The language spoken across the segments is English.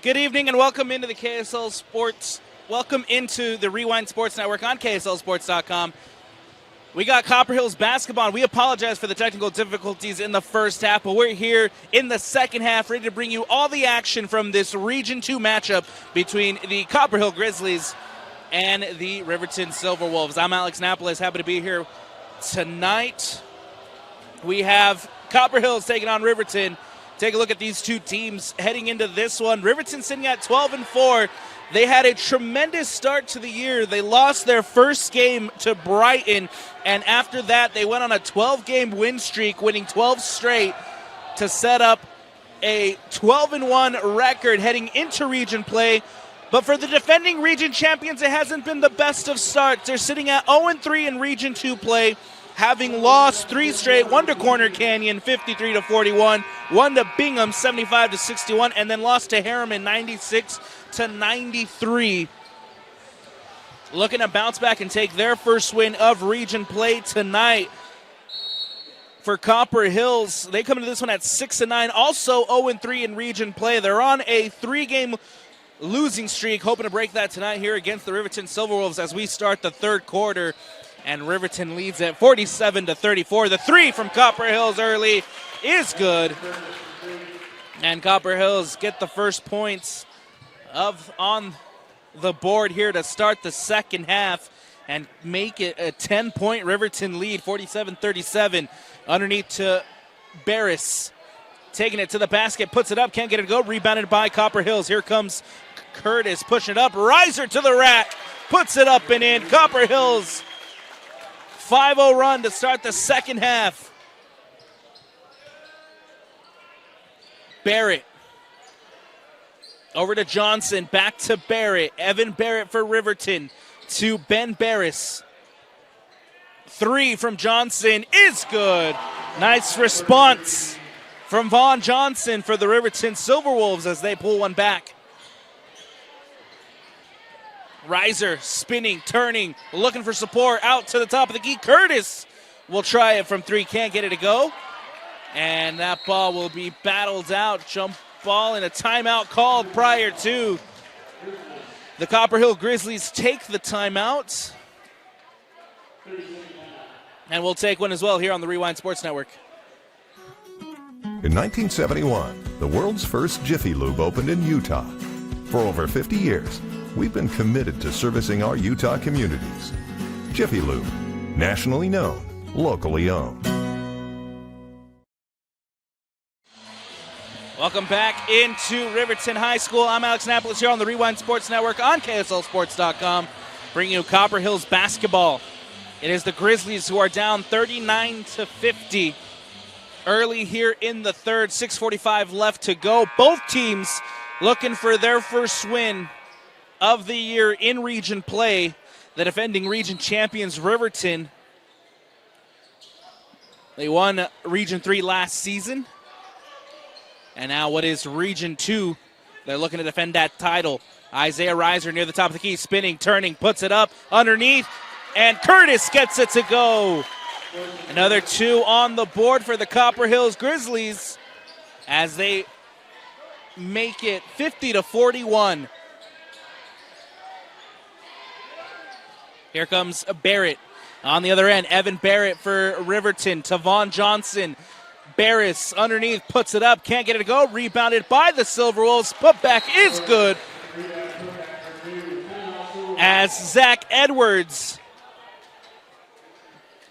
Good evening and welcome into the KSL Sports. Welcome into the Rewind Sports Network on KSLSports.com. We got Copper Hills basketball. We apologize for the technical difficulties in the first half, but we're here in the second half ready to bring you all the action from this Region 2 matchup between the Copper Hill Grizzlies and the Riverton Silverwolves. I'm Alex Napoles, happy to be here tonight. We have Copper Hills taking on Riverton. Take a look at these two teams heading into this one. Riverton sitting at 12-4. They had a tremendous start to the year. They lost their first game to Brighton, and after that, they went on a 12-game win streak, winning 12 straight to set up a 12-1 record heading into region play. But for the defending region champions, it hasn't been the best of starts. They're sitting at 0-3 in Region 2 play, having lost 3 straight, one to Corner Canyon, 53-41, one to Bingham, 75-61, and then lost to Harriman, 96-93. Looking to bounce back and take their first win of region play tonight. For Copper Hills, they come into this one at 6-9, also 0-3 in region play. They're on a 3-game losing streak, hoping to break that tonight here against the Riverton Silverwolves as we start the third quarter. And Riverton leads at 47-34. The three from Copper Hills early is good. And Copper Hills get the first points on the board here to start the second half and make it a 10-point Riverton lead, 47-37. Underneath to Barris. Taking it to the basket, puts it up, can't get it to go. Rebounded by Copper Hills. Here comes Curtis pushing it up. Riser to the rack, puts it up and in. Copper Hills 5-0 run to start the second half. Barrett. Over to Johnson, back to Barrett. Evan Barrett for Riverton to Ben Barris. 3 from Johnson is good. Nice response from Vaughn Johnson for the Riverton Silverwolves as they pull one back. Riser spinning, turning, looking for support, out to the top of the key. Curtis will try it from 3, can't get it to go. And that ball will be battled out. Jump ball and a timeout called prior to. The Copper Hill Grizzlies take the timeout. And we'll take one as well here on the Rewind Sports Network. In 1971, the world's first Jiffy Lube opened in Utah. For over 50 years, we've been committed to servicing our Utah communities. Jiffy Lube, nationally known, locally owned. Welcome back into Riverton High School. I'm Alex Napoles here on the Rewind Sports Network on KSLSports.com, bringing you Copper Hills basketball. It is the Grizzlies who are down 39-50 early here in the third. 6:45 left to go. Both teams looking for their first win of the year in region play. The defending region champions, Riverton. They won Region 3 last season. And now what is Region 2? They're looking to defend that title. Isaiah Riser near the top of the key, spinning, turning, puts it up underneath, and Curtis gets it to go. Another 2 on the board for the Copper Hills Grizzlies as they make it 50-41. Here comes Barrett on the other end. Evan Barrett for Riverton. Tavon Johnson. Barris underneath, puts it up, can't get it to go. Rebounded by the Silverwolves. Putback is good. As Zach Edwards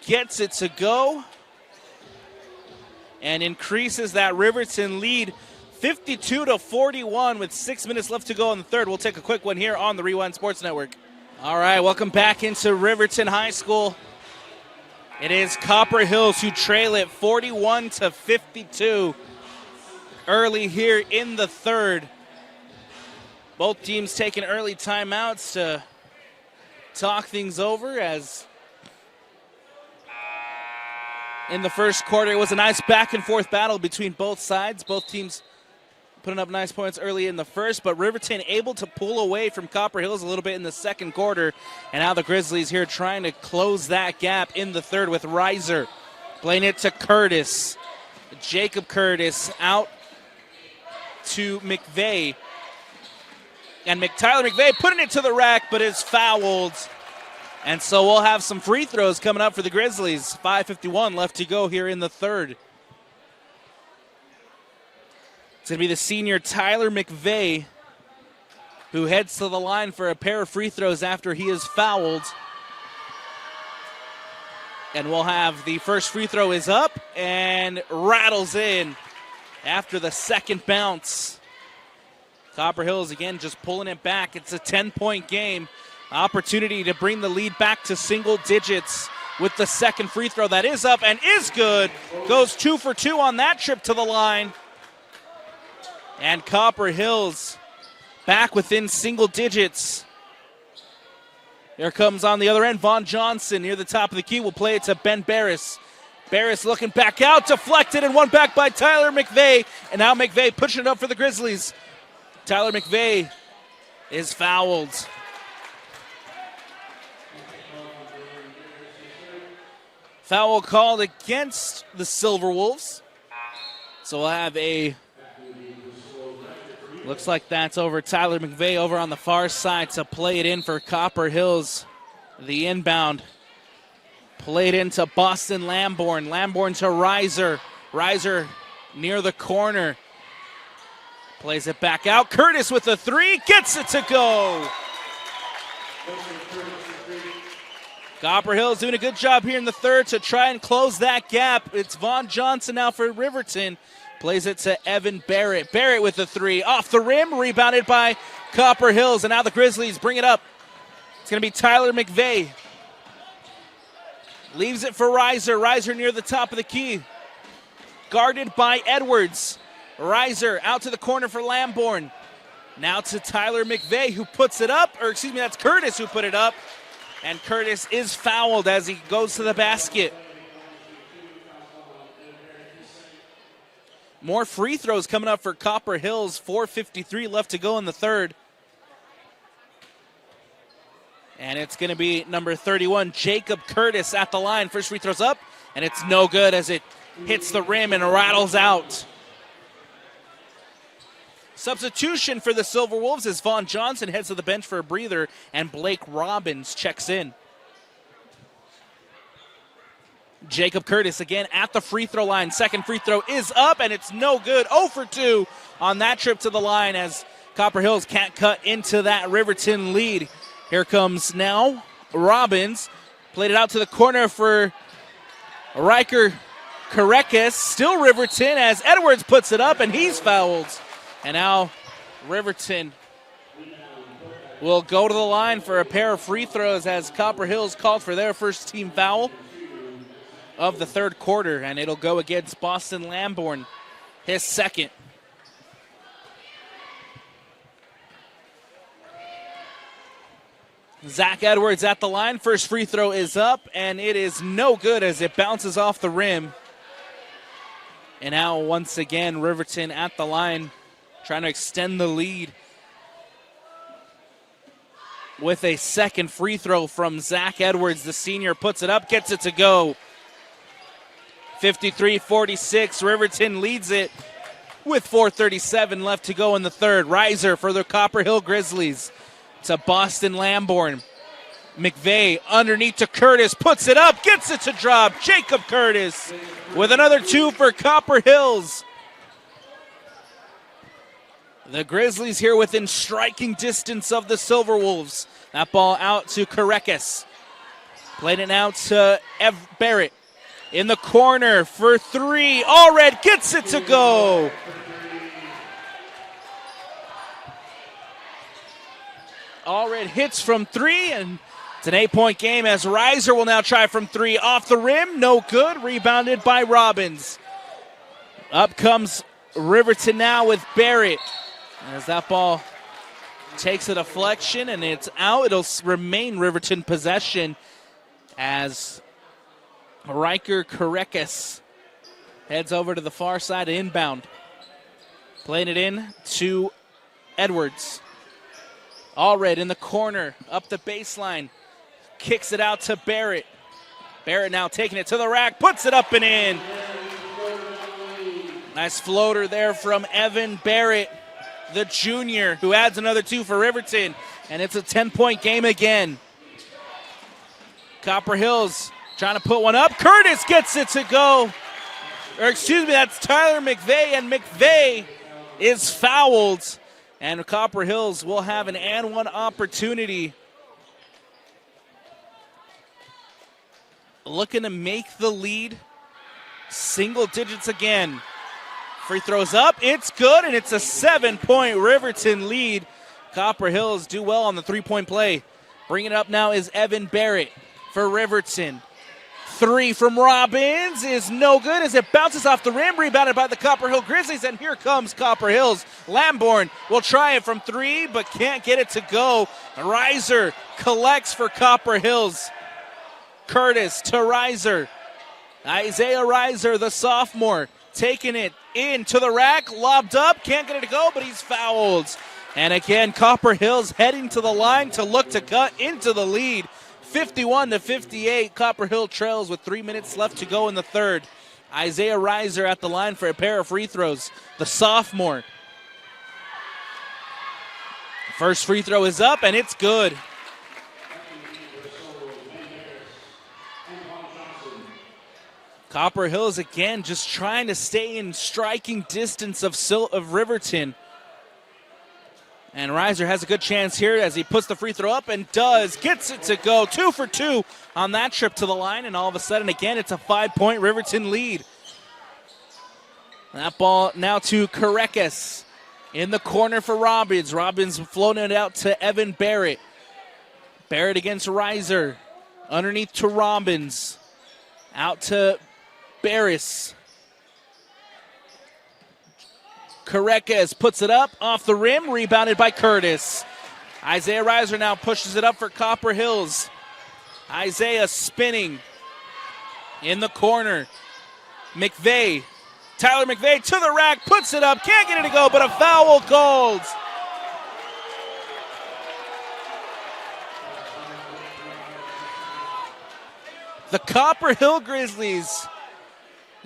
gets it to go and increases that Riverton lead 52-41 with 6 minutes left to go in the third. We'll take a quick one here on the Rewind Sports Network. All right, welcome back into Riverton High School. It is Copper Hills who trail it 41-52 early here in the third. Both teams taking early timeouts to talk things over, as in the first quarter it was a nice back and forth battle between both sides. Both teams putting up nice points early in the first, but Riverton able to pull away from Copper Hills a little bit in the second quarter. And now the Grizzlies here trying to close that gap in the third with Riser playing it to Curtis. Jacob Curtis out to McVeigh. And Tyler McVeigh putting it to the rack, but is fouled. And so we'll have some free throws coming up for the Grizzlies. 5:51 left to go here in the third. It's going to be the senior Tyler McVeigh who heads to the line for a pair of free throws after he is fouled. And we'll have the first free throw is up and rattles in after the second bounce. Copper Hills again just pulling it back. It's a 10-point game. Opportunity to bring the lead back to single digits with the second free throw that is up and is good. Goes 2 for 2 on that trip to the line. And Copper Hills back within single digits. Here comes on the other end, Vaughn Johnson near the top of the key. Will play it to Ben Barris. Barris looking back out, deflected and won back by Tyler McVeigh. And now McVeigh pushing it up for the Grizzlies. Tyler McVeigh is fouled. Foul called against the Silverwolves. So we'll have looks like that's over Tyler McVeigh over on the far side to play it in for Copper Hills. The inbound played into Boston Lamborn. Lamborn to Reiser. Reiser near the corner. Plays it back out. Curtis with the three. Gets it to go. Copper Hills doing a good job here in the third to try and close that gap. It's Vaughn Johnson now for Riverton. Plays it to Evan Barrett. Barrett with the three. Off the rim. Rebounded by Copper Hills. And now the Grizzlies bring it up. It's going to be Tyler McVeigh. Leaves it for Reiser. Reiser near the top of the key. Guarded by Edwards. Reiser out to the corner for Lamborn. Now to Tyler McVeigh who puts it up. Or excuse me, that's Curtis who put it up. And Curtis is fouled as he goes to the basket. More free throws coming up for Copper Hills. 4:53 left to go in the third. And it's going to be number 31, Jacob Curtis at the line. First free throw's up, and it's no good as it hits the rim and rattles out. Substitution for the Silverwolves as Vaughn Johnson heads to the bench for a breather, and Blake Robbins checks in. Jacob Curtis again at the free throw line. Second free throw is up, and it's no good. 0 for 2 on that trip to the line as Copper Hills can't cut into that Riverton lead. Here comes now Robbins. Played it out to the corner for Riker Karekis. Still Riverton as Edwards puts it up, and he's fouled. And now Riverton will go to the line for a pair of free throws as Copper Hills called for their first team foul of the third quarter, and it'll go against Boston Lamborn, his second. Zach Edwards at the line. First free throw is up, and it is no good as it bounces off the rim. And now once again, Riverton at the line, trying to extend the lead with a second free throw from Zach Edwards. The senior puts it up, gets it to go. 53-46, Riverton leads it with 4:37 left to go in the third. Reiser for the Copper Hill Grizzlies to Boston Lamborn. McVeigh underneath to Curtis, puts it up, gets it to drop. Jacob Curtis with another 2 for Copper Hills. The Grizzlies here within striking distance of the Silverwolves. That ball out to Karekis. Played it out to Barrett. In the corner for three. Allred gets it to go. Allred hits from three, and it's an 8-point game as Reiser will now try from three. Off the rim, no good. Rebounded by Robbins. Up comes Riverton now with Barrett. As that ball takes a deflection and it's out, it'll remain Riverton possession as Riker Karekis heads over to the far side inbound. Playing it in to Edwards. Allred in the corner, up the baseline. Kicks it out to Barrett. Barrett now taking it to the rack, puts it up and in. Nice floater there from Evan Barrett. the junior, who adds another 2 for Riverton, and it's a 10-point game again. Copper Hills trying to put one up. Curtis gets it to go. Or excuse me, that's Tyler McVeigh, and McVeigh is fouled. And Copper Hills will have an and one opportunity. Looking to make the lead single digits again. Free throws up, it's good, and it's a 7-point Riverton lead. Copper Hills do well on the three-point play. Bringing it up now is Evan Barrett for Riverton. 3 from Robbins is no good as it bounces off the rim, rebounded by the Copper Hill Grizzlies, and here comes Copper Hills. Lamborn will try it from 3, but can't get it to go. Reiser collects for Copper Hills. Curtis to Reiser. Isaiah Reiser, the sophomore, taking it into the rack, lobbed up, can't get it to go, but he's fouled. And again, Copper Hills heading to the line to look to cut into the lead. 51-58, Copper Hill trails with 3 minutes left to go in the third. Isaiah Reiser at the line for a pair of free throws, the sophomore. First free throw is up, and it's good. Copper Hills again just trying to stay in striking distance of Riverton. And Reiser has a good chance here as he puts the free throw up and gets it to go. 2 for 2 on that trip to the line, and all of a sudden, again, it's a 5-point Riverton lead. That ball now to Karekes in the corner for Robbins. Robbins floating it out to Evan Barrett. Barrett against Reiser. Underneath to Robbins. Out to Barris. Karekes puts it up off the rim, rebounded by Curtis. Isaiah Reiser now pushes it up for Copper Hills. Isaiah spinning in the corner. McVeigh, Tyler McVeigh to the rack, puts it up, can't get it to go, but a foul called. The Copper Hill Grizzlies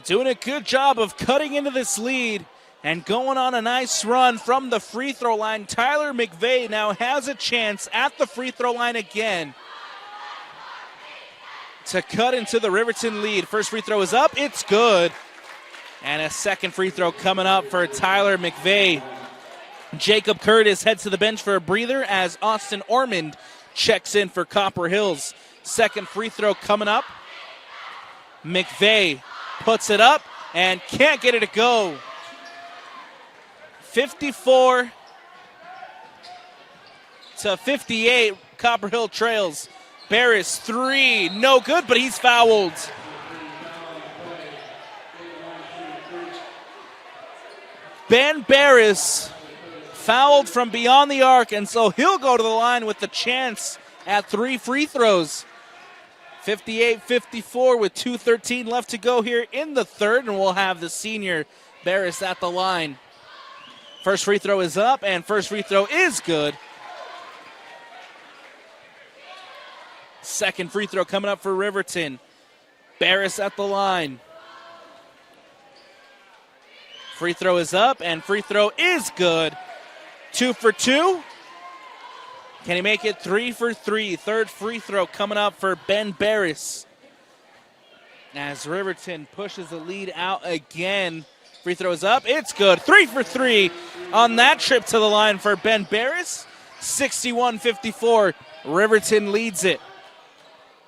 doing a good job of cutting into this lead and going on a nice run from the free throw line. Tyler McVeigh now has a chance at the free throw line again to cut into the Riverton lead. First free throw is up, it's good. And a second free throw coming up for Tyler McVeigh. Jacob Curtis heads to the bench for a breather as Austin Ormond checks in for Copper Hills. Second free throw coming up. McVeigh puts it up and can't get it to go. 54-58, Copper Hill trails. Barris 3, no good, but he's fouled. Ben Barris fouled from beyond the arc, and so he'll go to the line with the chance at 3 free throws. 58-54 with 2:13 left to go here in the third, and we'll have the senior Barris at the line. First free throw is up, and first free throw is good. Second free throw coming up for Riverton. Barris at the line. Free throw is up, and free throw is good. 2 for 2. Can he make it 3 for 3? Third free throw coming up for Ben Barris. As Riverton pushes the lead out again. Free throw is up, it's good. 3 for 3 on that trip to the line for Ben Barris. 61-54, Riverton leads it.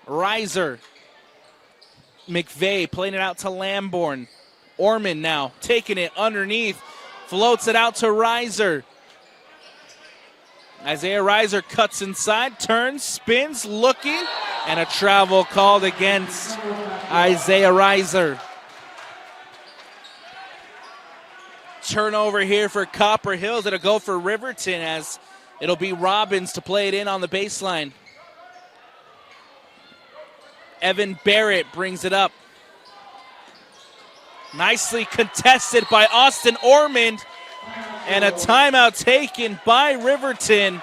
Reiser. McVeigh playing it out to Lamborn. Ormond now taking it underneath. Floats it out to Reiser. Isaiah Reiser cuts inside, turns, spins, looking, and a travel called against Isaiah Reiser. Turnover here for Copper Hills. It'll go for Riverton as it'll be Robbins to play it in on the baseline. Evan Barrett brings it up. Nicely contested by Austin Ormond. And a timeout taken by Riverton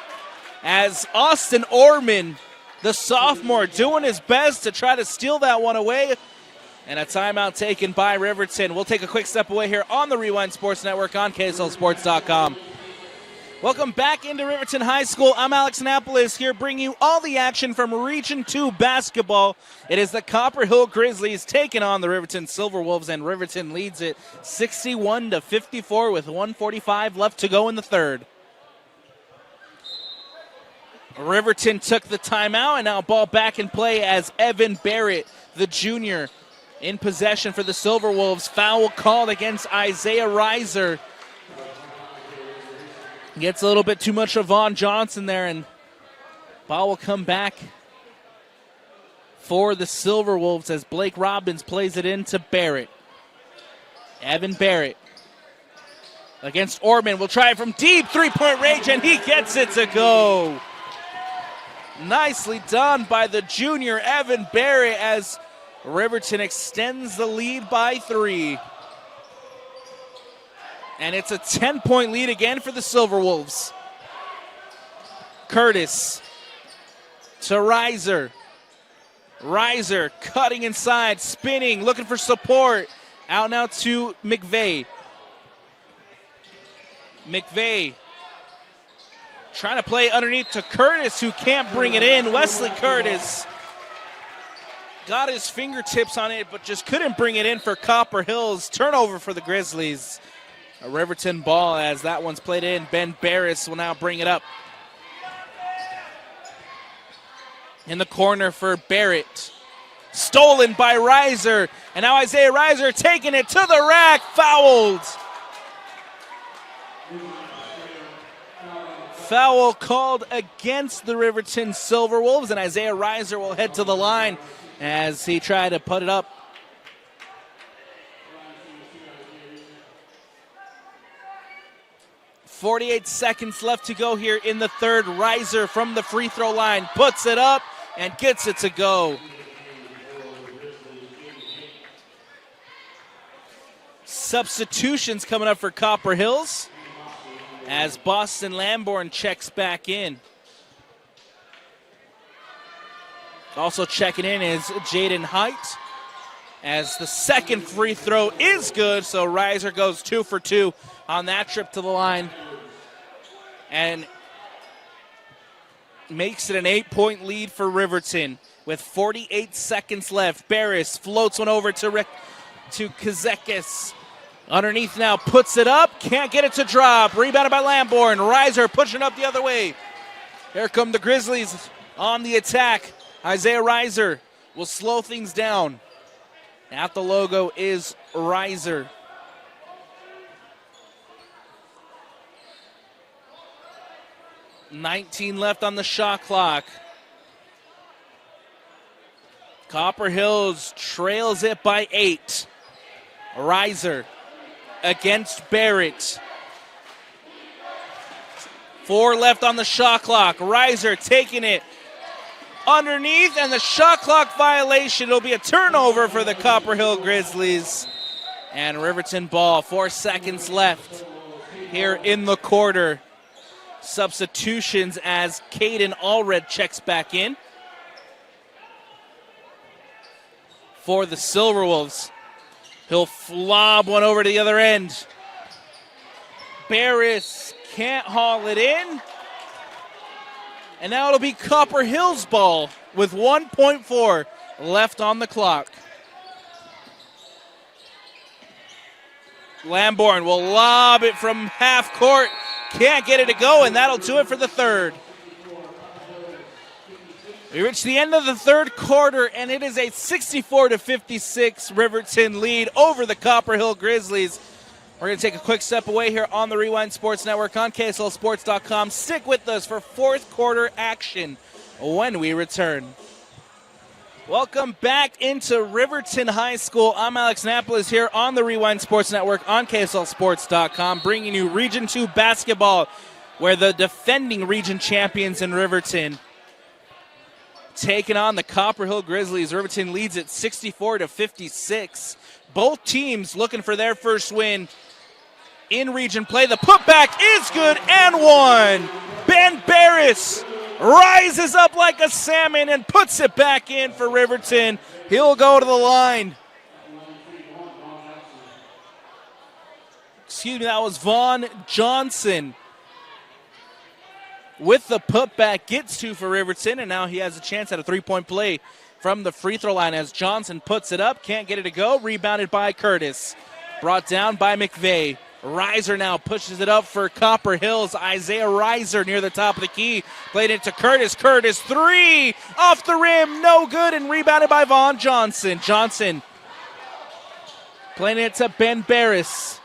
as Austin Ormond, the sophomore, doing his best to try to steal that one away. And a timeout taken by Riverton. We'll take a quick step away here on the Rewind Sports Network on KSLSports.com. Welcome back into Riverton High School. I'm Alex Annapolis here bringing you all the action from Region 2 basketball. It is the Copper Hills Grizzlies taking on the Riverton Silverwolves, and Riverton leads it 61-54 with 1:45 left to go in the third. Riverton took the timeout, and now ball back in play as Evan Barrett, the junior, in possession for the Silverwolves. Foul called against Isaiah Reiser. Gets a little bit too much of Vaughn Johnson there, and ball will come back for the Silverwolves as Blake Robbins plays it into Barrett. Evan Barrett against Orman. Will try it from deep three-point range, and he gets it to go. Nicely done by the junior Evan Barrett as Riverton extends the lead by 3. And it's a 10-point lead again for the Silverwolves. Curtis to Reiser. Reiser cutting inside, spinning, looking for support. Out now to McVeigh. McVeigh trying to play underneath to Curtis, who can't bring it in. Wesley Curtis got his fingertips on it, but just couldn't bring it in for Copper Hills. Turnover for the Grizzlies. A Riverton ball as that one's played in. Ben Barris will now bring it up. In the corner for Barrett. Stolen by Reiser. And now Isaiah Reiser taking it to the rack. Fouled. Foul called against the Riverton Silverwolves, and Isaiah Reiser will head to the line as he tried to put it up. .48 seconds left to go here in the third. Reiser from the free throw line puts it up and gets it to go. Substitutions coming up for Copper Hills as Boston Lamborn checks back in. Also checking in is Jaden Height as the second free throw is good, so Reiser goes 2 for 2 on that trip to the line and makes it an 8-point lead for Riverton with 48 seconds left. Barris floats one over to Kazekis. Underneath now, puts it up, can't get it to drop. Rebounded by Lamborn. Reiser pushing up the other way. Here come the Grizzlies on the attack. Isaiah Reiser will slow things down. At the logo is Reiser. .19 left on the shot clock. Copper Hills trails it by 8. Reiser against Barrett. 4 left on the shot clock. Reiser taking it underneath, and the shot clock violation. It'll be a turnover for the Copper Hill Grizzlies. And Riverton ball, 4 seconds left here in the quarter. Substitutions as Caden Allred checks back in for the Silverwolves. He'll flob one over to the other end. Barris can't haul it in. And now it'll be Copper Hills ball with 1.4 left on the clock. Lamborn will lob it from half court. Can't get it to go, and that'll do it for the third. We reach the end of the third quarter, and it is a 64-56 Riverton lead over the Copper Hill Grizzlies. We're going to take a quick step away here on the Rewind Sports Network on KSLSports.com. Stick with us for fourth quarter action when we return. Welcome back into Riverton High School. I'm Alex Annapolis here on the Rewind Sports Network on KSLSports.com, bringing you Region 2 basketball, where the defending region champions in Riverton taking on the Copper Hill Grizzlies. Riverton leads at 64-56. Both teams looking for their first win in region play. The putback is good and one. Ben Barris rises up like a salmon and puts it back in for Riverton. He'll go to the line. Excuse me, that was Vaughn Johnson with the putback, gets 2 for Riverton, and now he has a chance at a 3-point play from the free throw line as Johnson puts it up, can't get it to go, rebounded by Curtis. Brought down by McVeigh. Reiser now pushes it up for Copper Hills. Isaiah Reiser near the top of the key. Played it to Curtis. Curtis, 3 off the rim, no good, and rebounded by Vaughn Johnson. Johnson playing it to Ben Barris.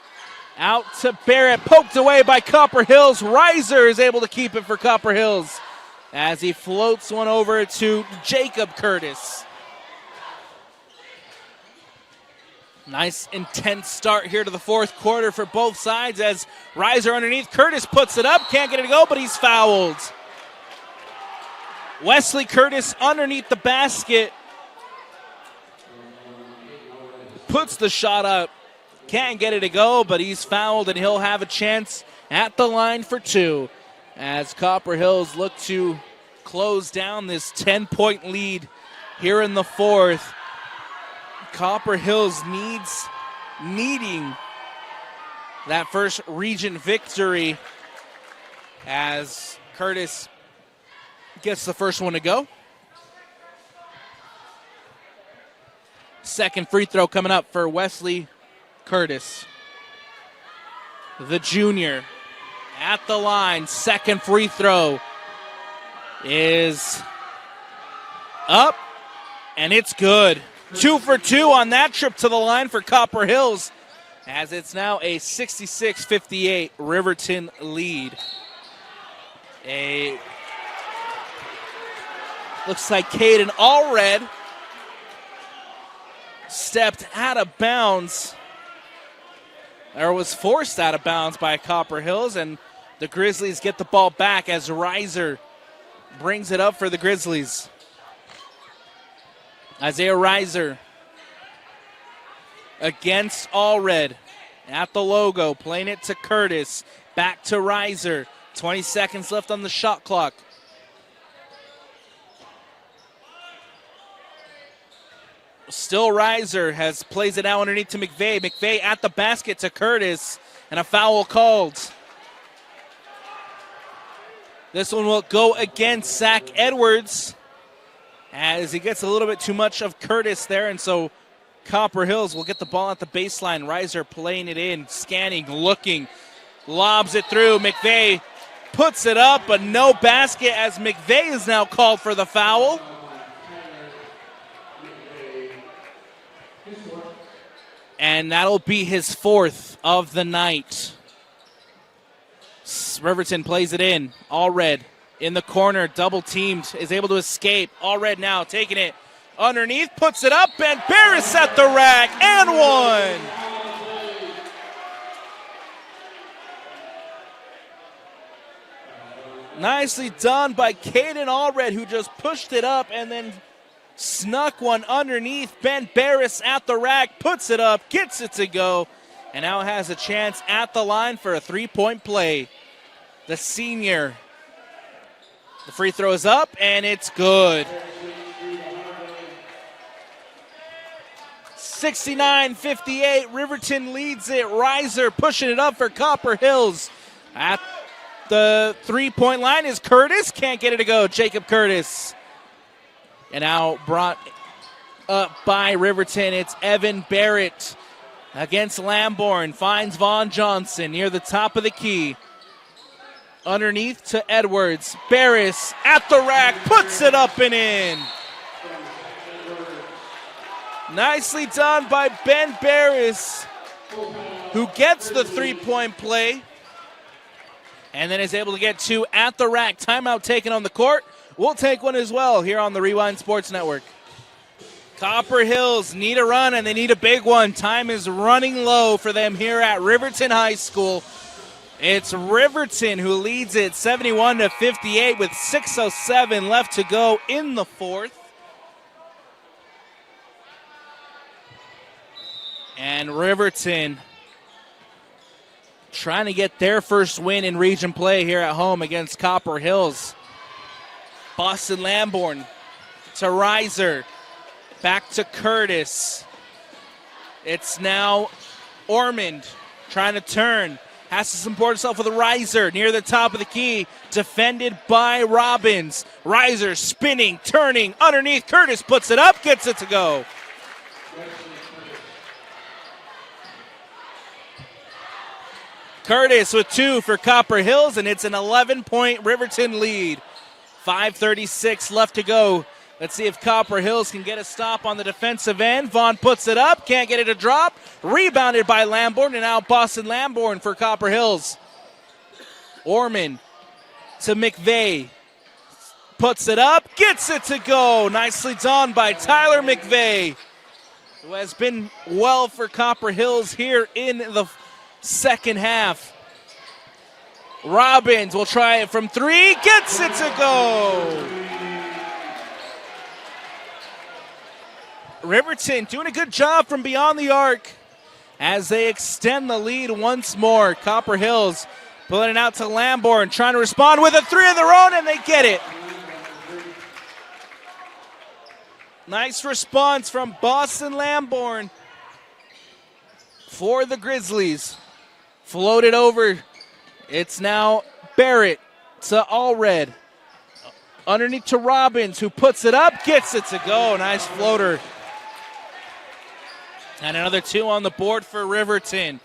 Out to Barrett, poked away by Copper Hills. Reiser is able to keep it for Copper Hills as he floats one over to Jacob Curtis. Nice, intense start here to the fourth quarter for both sides as Reiser underneath. Curtis puts it up, can't get it to go, but he's fouled. Wesley Curtis underneath the basket. Puts the shot up, can't get it to go, but he's fouled, and he'll have a chance at the line for 2 as Copper Hills look to close down this 10-point lead here in the fourth. Copper Hills needing that first region victory as Curtis gets the first one to go. Second free throw coming up for Wesley Curtis. The junior at the line. Second free throw is up, and it's good. 2 for 2 on that trip to the line for Copper Hills as it's now a 66-58 Riverton lead. Looks like Caden Allred stepped out of bounds, or was forced out of bounds by Copper Hills, and the Grizzlies get the ball back as Reiser brings it up for the Grizzlies. Isaiah Reiser against Allred at the logo, playing it to Curtis. Back to Reiser. 20 seconds left on the shot clock. Still Reiser plays it out underneath to McVeigh. McVeigh at the basket to Curtis, and a foul called. This one will go against Zach Edwards as he gets a little bit too much of Curtis there, and so Copper Hills will get the ball at the baseline. Reiser playing it in, scanning, looking, lobs it through. McVeigh puts it up, but no basket as McVeigh is now called for the foul. And that'll be his 4th of the night. Riverton plays it in. Allred in the corner, double teamed, is able to escape. Allred now taking it underneath, puts it up, and Barris at the rack, and 1. Nicely done by Caden Allred, who just pushed it up and then snuck one underneath. Ben Barris at the rack, puts it up, gets it to go, and now has a chance at the line for a 3-point play. The senior. The free throw is up, and it's good. 69-58, Riverton leads it. Reiser pushing it up for Copper Hills. At the 3-point line is Curtis. Can't get it to go. Jacob Curtis. And now brought up by Riverton. It's Evan Barrett against Lamborn. Finds Vaughn Johnson near the top of the key. Underneath to Edwards. Barris at the rack. Puts it up and in. Nicely done by Ben Barris, who gets the 3-point play and then is able to get 2 at the rack. Timeout taken on the court. We'll take one as well here on the Rewind Sports Network. Copper Hills need a run, and they need a big one. Time is running low for them here at Riverton High School. It's Riverton who leads it 71-58 with 6:07 left to go in the fourth. And Riverton trying to get their first win in region play here at home against Copper Hills. Boston Lamborn to Reiser. Back to Curtis. It's now Ormond trying to turn. Has to support himself with a riser near the top of the key. Defended by Robbins. Riser spinning, turning, underneath. Curtis puts it up, gets it to go. Curtis with 2 for Copper Hills, and it's an 11-point Riverton lead. 5:36 left to go. Let's see if Copper Hills can get a stop on the defensive end. Vaughn puts it up, can't get it to drop. Rebounded by Lamborn, and now Boston Lamborn for Copper Hills. Orman to McVeigh. Puts it up, gets it to go. Nicely done by Tyler McVeigh, who has been well for Copper Hills here in the second half. Robbins will try it from 3, gets it to go. Riverton doing a good job from beyond the arc as they extend the lead once more. Copper Hills pulling it out to Lamborn, trying to respond with a 3 of their own, and they get it. Nice response from Boston Lamborn for the Grizzlies. Floated over. It's now Barrett to Allred. Underneath to Robbins, who puts it up, gets it to go. Nice floater. And another 2 on the board for Riverton.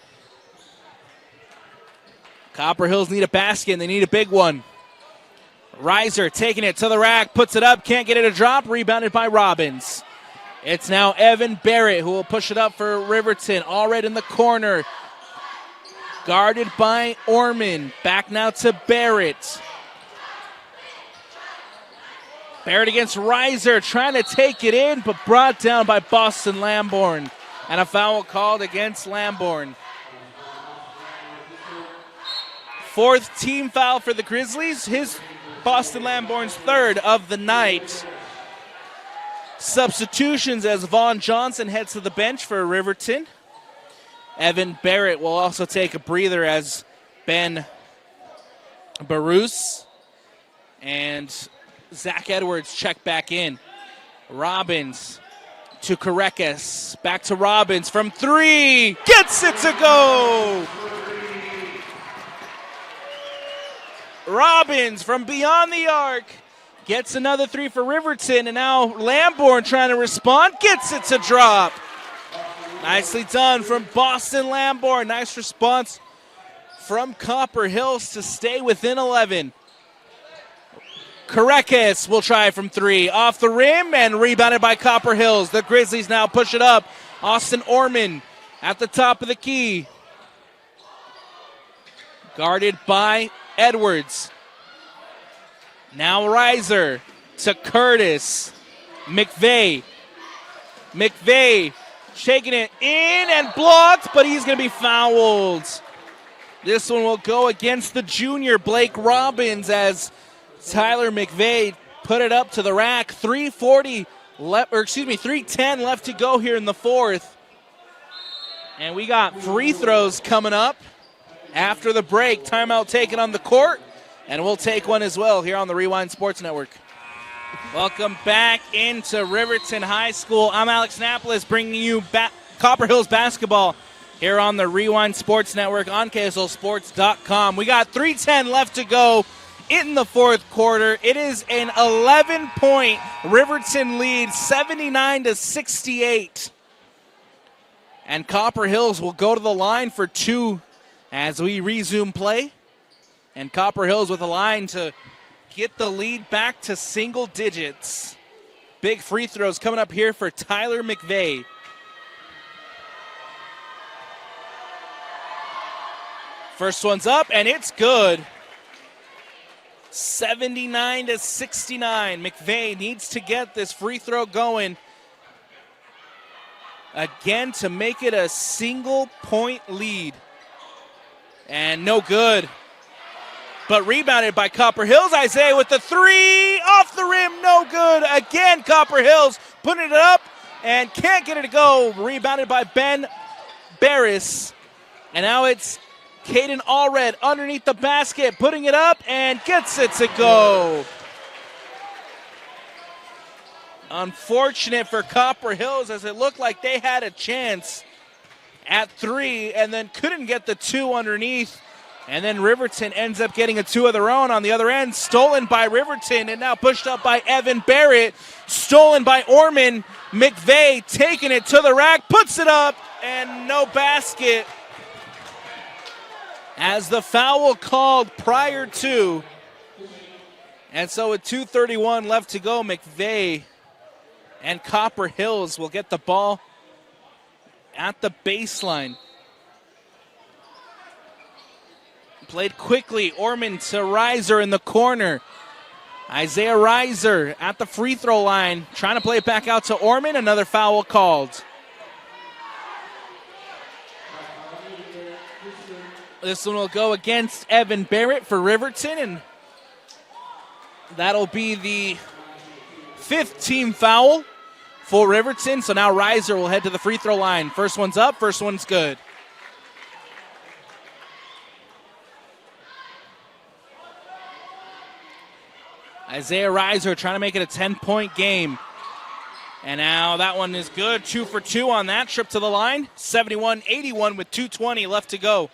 Copper Hills need a basket, and they need a big one. Riser taking it to the rack, puts it up, can't get it to drop, rebounded by Robbins. It's now Evan Barrett who will push it up for Riverton. Allred in the corner. Guarded by Orman. Back now to Barrett. Barrett against Riser, trying to take it in, but brought down by Boston Lamborn. And a foul called against Lamborn. 4th team foul for the Grizzlies. His Boston Lamborn's 3rd of the night. Substitutions as Vaughn Johnson heads to the bench for Riverton. Evan Barrett will also take a breather as Ben Barus and Zach Edwards check back in. Robbins to Karekes. Back to Robbins from 3. Gets it to go! Robbins from beyond the arc gets another 3 for Riverton, and now Lamborn trying to respond, gets it to drop. Nicely done from Boston Lamborn. Nice response from Copper Hills to stay within 11. Karekes will try from 3. Off the rim and rebounded by Copper Hills. The Grizzlies now push it up. Austin Orman at the top of the key. Guarded by Edwards. Now Riser to Curtis. McVeigh. McVeigh shaking it in and blocked, but he's going to be fouled. This one will go against the junior, Blake Robbins, as Tyler McVeigh put it up to the rack. 3:10 left to go here in the 4th. And we got free throws coming up after the break. Timeout taken on the court, and we'll take one as well here on the Rewind Sports Network. Welcome back into Riverton High School. I'm Alex Napolis bringing you Copper Hills basketball here on the Rewind Sports Network on KSLSports.com. We got 3:10 left to go in the 4th quarter. It is an 11-point Riverton lead, 79-68. And Copper Hills will go to the line for 2 as we resume play. And Copper Hills with a line to get the lead back to single digits. Big free throws coming up here for Tyler McVeigh. First one's up, and it's good. 79-69. McVeigh needs to get this free throw going again to make it a single-point lead. And no good. But rebounded by Copper Hills. Isaiah with the 3. Off the rim, no good. Again, Copper Hills putting it up and can't get it to go. Rebounded by Ben Barris. And now it's Caden Allred underneath the basket, putting it up and gets it to go. Unfortunate for Copper Hills, as it looked like they had a chance at 3 and then couldn't get the 2 underneath And then Riverton ends up getting a two of their own on the other end. Stolen by Riverton and now pushed up by Evan Barrett. Stolen by Orman. McVeigh taking it to the rack, puts it up, and no basket. As the foul called prior to. And so with 2:31 left to go, McVeigh and Copper Hills will get the ball at the baseline. Played quickly, Orman to Reiser in the corner. Isaiah Reiser at the free throw line, trying to play it back out to Orman. Another foul called. This one will go against Evan Barrett for Riverton, and that'll be the 5th team foul for Riverton. So now Reiser will head to the free throw line. First one's up, first one's good. Isaiah Reiser trying to make it a 10-point game. And now that one is good. 2 for 2 on that trip to the line. 71-81 with 2:20 left to go.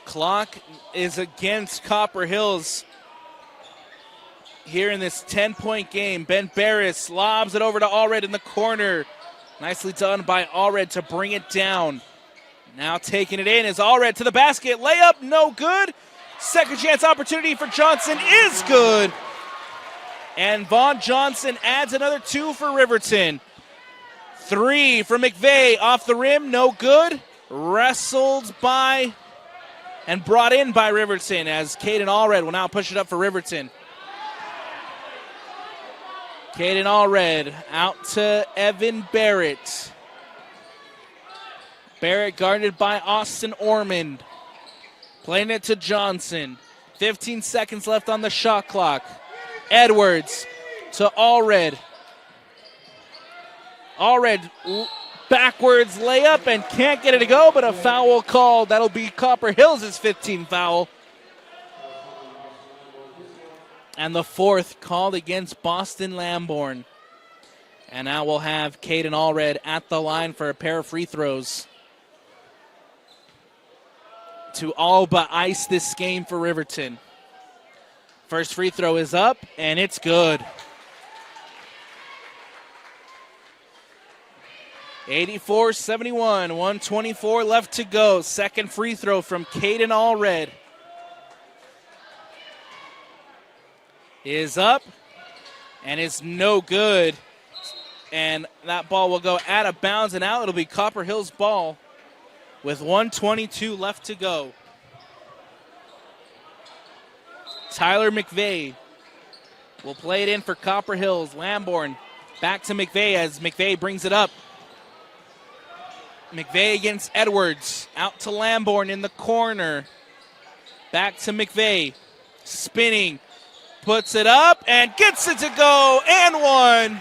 Clock is against Copper Hills here in this 10-point game. Ben Barris lobs it over to Allred in the corner. Nicely done by Allred to bring it down. Now taking it in is Allred to the basket. Layup, no good. Second chance opportunity for Johnson is good. And Vaughn Johnson adds another 2 for Riverton. 3 for McVeigh off the rim, no good. Wrestled by and brought in by Riverton as Caden Allred will now push it up for Riverton. Caden Allred out to Evan Barrett. Barrett guarded by Austin Ormond. Playing it to Johnson. 15 seconds left on the shot clock. Edwards to Allred. Allred backwards layup and can't get it to go, but a foul called. That'll be Copper Hills' 15th foul. And the 4th called against Boston Lamborn. And now we'll have Caden Allred at the line for a pair of free throws to all but ice this game for Riverton. First free throw is up, and it's good. 84-71, 1:24 left to go. Second free throw from Caden Allred is up, and it's no good. And that ball will go out of bounds and out. It'll be Copper Hills' ball with 1:22 left to go. Tyler McVeigh will play it in for Copper Hills. Lamborn back to McVeigh as McVeigh brings it up. McVeigh against Edwards. Out to Lamborn in the corner. Back to McVeigh. Spinning. Puts it up and gets it to go. And one.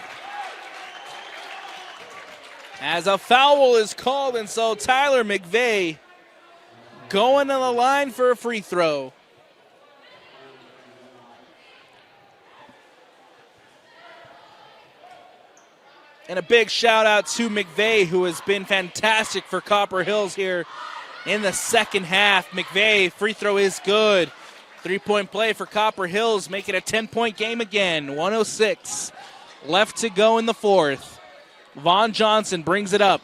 As a foul is called, and so Tyler McVeigh going to the line for a free throw. And a big shout out to McVeigh, who has been fantastic for Copper Hills here in the second half. McVeigh, free throw is good. 3-point play for Copper Hills, make it a 10-point game again. 1:06 left to go in the 4th. Vaughn Johnson brings it up.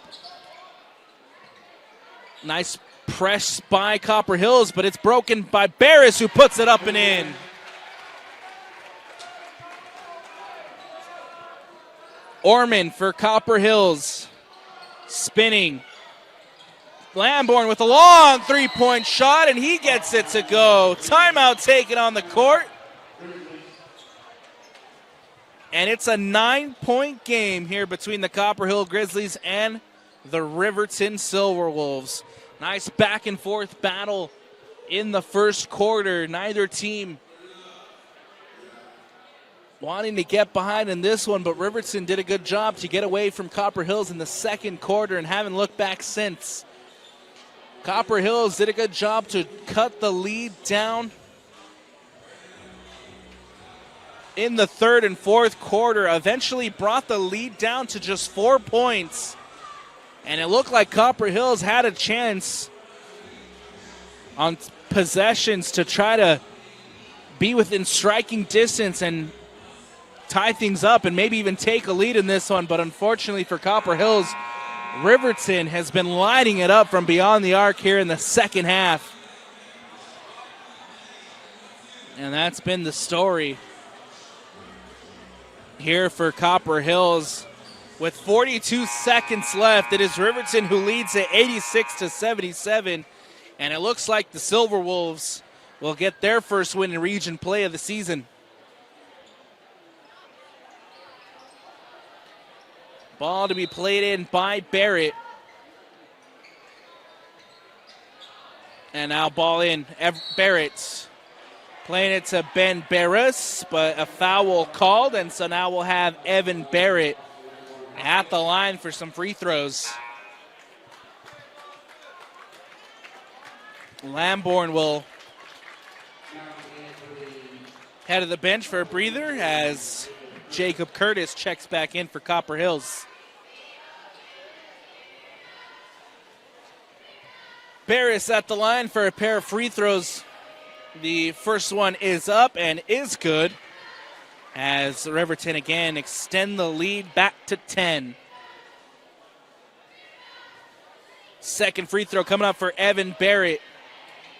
Nice press by Copper Hills, but it's broken by Barris, who puts it up and in. Orman for Copper Hills. Spinning. Lamborn with a long 3-point shot, and he gets it to go. Timeout taken on the court. And it's a 9-point game here between the Copper Hill Grizzlies and the Riverton Silverwolves. Nice back and forth battle in the first quarter. Neither team wanting to get behind in this one, but Riverton did a good job to get away from Copper Hills in the second quarter and haven't looked back since. Copper Hills did a good job to cut the lead down in the third and fourth quarter, eventually brought the lead down to just 4 points. And it looked like Copper Hills had a chance on possessions to try to be within striking distance and tie things up and maybe even take a lead in this one. But unfortunately for Copper Hills, Riverton has been lighting it up from beyond the arc here in the second half. And that's been the story here for Copper Hills. With 42 seconds left, it is Riverton who leads at 86-77. And it looks like the Silverwolves will get their first win in region play of the season. Ball to be played in by Barrett. And now ball in. Barrett playing it to Ben Barris, but a foul called, and so now we'll have Evan Barrett at the line for some free throws. Lamborn will head to the bench for a breather as Jacob Curtis checks back in for Copper Hills. Barris at the line for a pair of free throws. The first one is up and is good as Riverton again extend the lead back to 10. Second free throw coming up for Evan Barrett,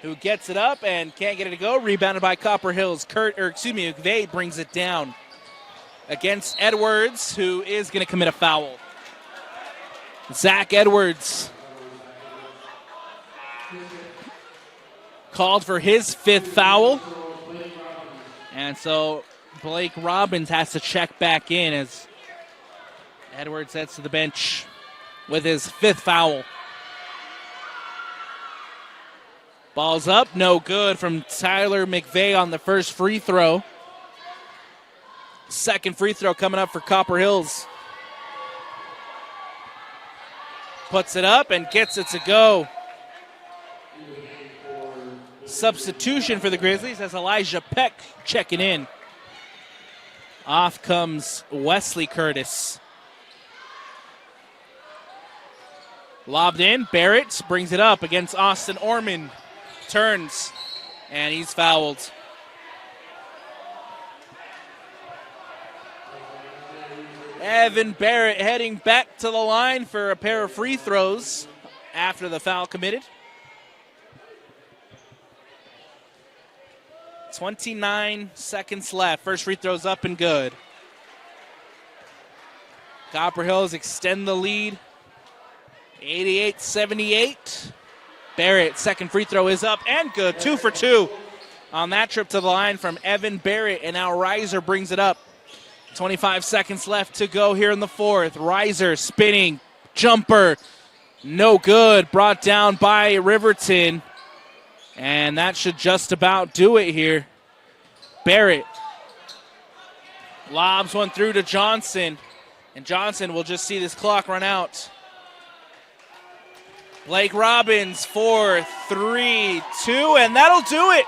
who gets it up and can't get it to go. Rebounded by Copper Hills. McVeigh brings it down against Edwards, who is going to commit a foul. Zach Edwards called for his fifth foul. And so Blake Robbins has to check back in as Edwards heads to the bench with his fifth foul. Ball's up, no good from Tyler McVeigh on the first free throw. Second free throw coming up for Copper Hills. Puts it up and gets it to go. Substitution for the Grizzlies as Elijah Peck checking in. Off comes Wesley Curtis. Lobbed in, Barrett brings it up against Austin Orman. Turns, and he's fouled. Evan Barrett heading back to the line for a pair of free throws after the foul committed. 29 seconds left. First free throw's up and good. Copper Hills extend the lead. 88-78. Barrett, second free throw is up and good. 2 for 2 on that trip to the line from Evan Barrett, and now Reiser brings it up. 25 seconds left to go here in the fourth. Reiser spinning, jumper, no good. Brought down by Riverton, and that should just about do it here. Barrett lobs one through to Johnson, and Johnson will just see this clock run out. Blake Robbins, 4, 3, 2, and that'll do it.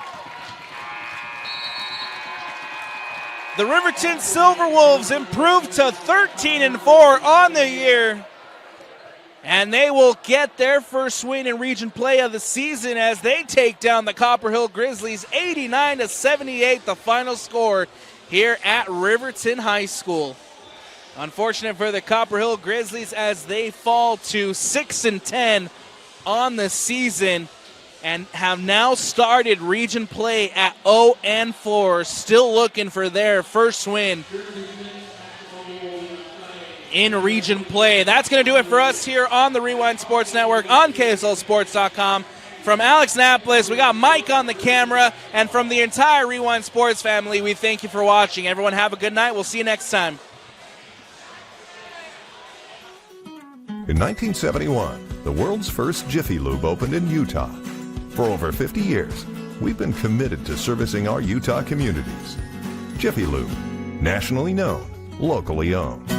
The Riverton Silverwolves improved to 13-4 on the year, and they will get their first win in region play of the season as they take down the Copper Hill Grizzlies 89-78, the final score here at Riverton High School. Unfortunate for the Copper Hill Grizzlies as they fall to 6-10 on the season and have now started region play at 0-4, still looking for their first win in region play. That's going to do it for us here on the Rewind Sports Network on KSLSports.com. From Alex Napolis, we got Mike on the camera, and from the entire Rewind Sports family, we thank you for watching. Everyone have a good night. We'll see you next time. In 1971, the world's first Jiffy Lube opened in Utah. For over 50 years, we've been committed to servicing our Utah communities. Jiffy Lube, nationally known, locally owned.